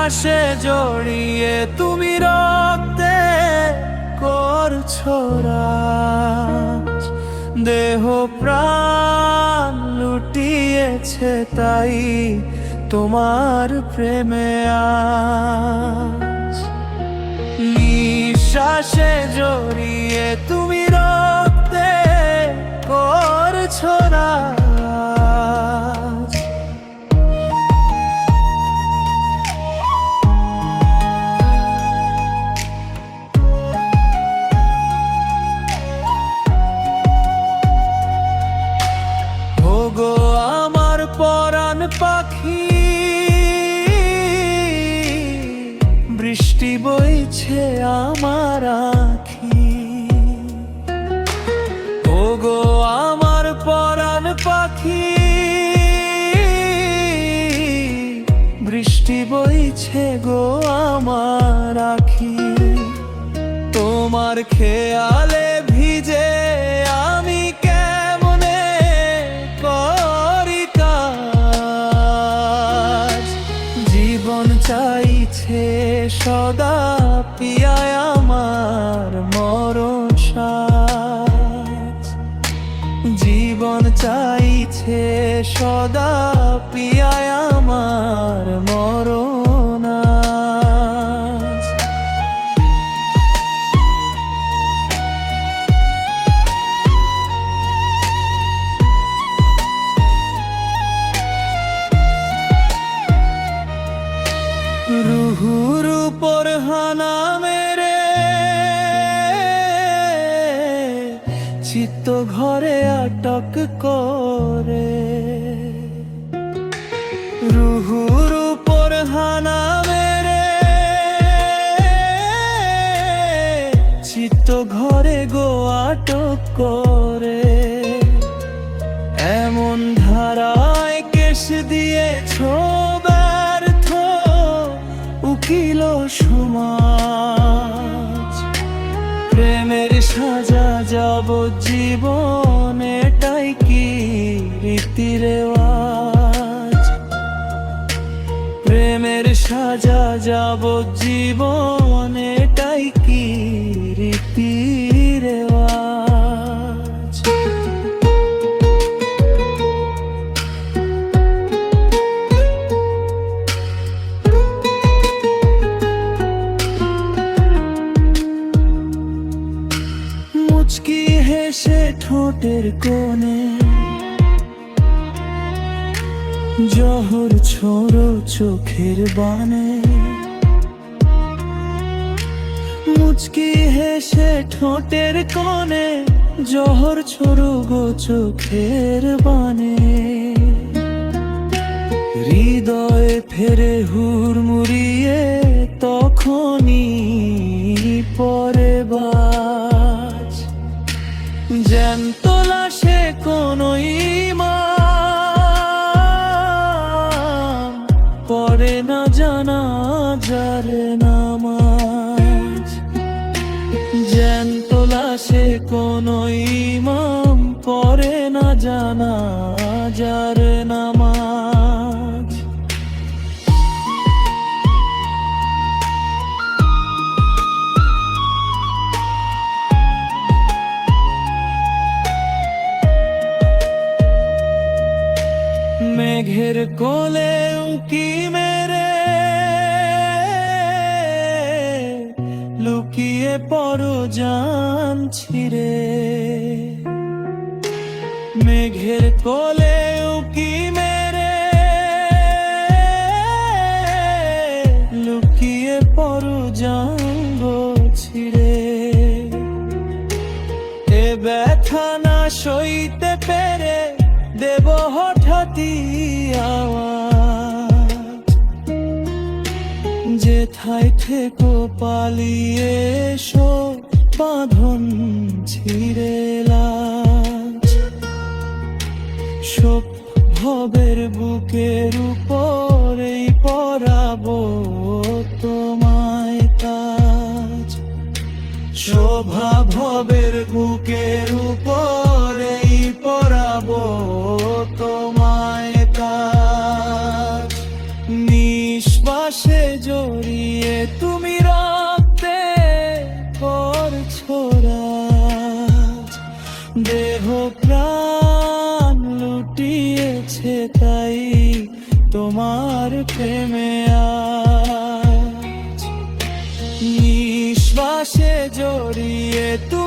নিঃশ্বাসে জড়িয়ে তুমি রক্তে করছো রাজ। দেহ প্রাণ লুটিয়েছে তাই তোমার প্রেমে আজ। নিঃশ্বাসে জড়িয়ে তুমি রক্তে করছো রাজ। ওগো আমার পরাণ পাখি, বৃষ্টি বইছে আমার আঁখি। ওগো আমার পরাণ পাখি, বৃষ্টি বইছে গো আমার আঁখি। তোমার খেয়ালে ভিজে আমি কেমনে করি কাজ। জীবন চাইছে সদা পিয়ায় আমার মরণ সাজ। জীবন চাইছে সদা পিয়ায় আমার মরণ আজ। রুহুর উপর হানা মেরে চিত্ত ঘরে আটক করে। রুহুর উপর হানা মেরে চিত্ত ঘরে গো আটক করে। এমন ধারায় কেশ দিয়েছো ব্যর্থ উকিল সমাজ। প্রেমের সাজা যাবজ্জীবন এটাই কি রীতি রেওয়াজ। প্রেমের সাজা যাবজ্জীবন এটাই কি রীতি রেওয়াজ। মুচকি হেসে ঠোঁটের কোণে জহর ছোড়ো চোখের বানে। মুচকি হেসে ঠোঁটের কোণে জহর ছোড়ো গো চোখের বানে। হৃদয়ে ফেরে হুড়মুড়িয়ে তখনই পরে বাজ। জ্যান্ত লাশে কোনো ইমাম পড়ে না জানাজার নামাজ। জ্যান্ত লাশে কোনো ইমাম পড়ে না জানাজার নামাজ। মেঘের কোলে উঁকি মেরে লুকিয়ে পড়ো জান ছিঁড়ে। মেঘের কোলে উঁকি মেরে লুকিয়ে পড়ো জান ছিঁড়ে। এ ব্যথা না সইতে পেরে দেব হঠাৎই আওয়াজ। যেথায় থেকো পালিয়ে এসো বাঁধন ছিঁড়ে লাজ। সব ভবের বুকের উপরেই পরাবো তোমায় তাজ। শোভা ভবের বুকের উপরেই পরাবো তোমায় তাজ। নিঃশ্বাসে রাজ, দেহ প্রাণ লুটিয়েছে তাই তোমার প্রেমে আজ। নিঃশ্বাসে জড়িয়ে তুমি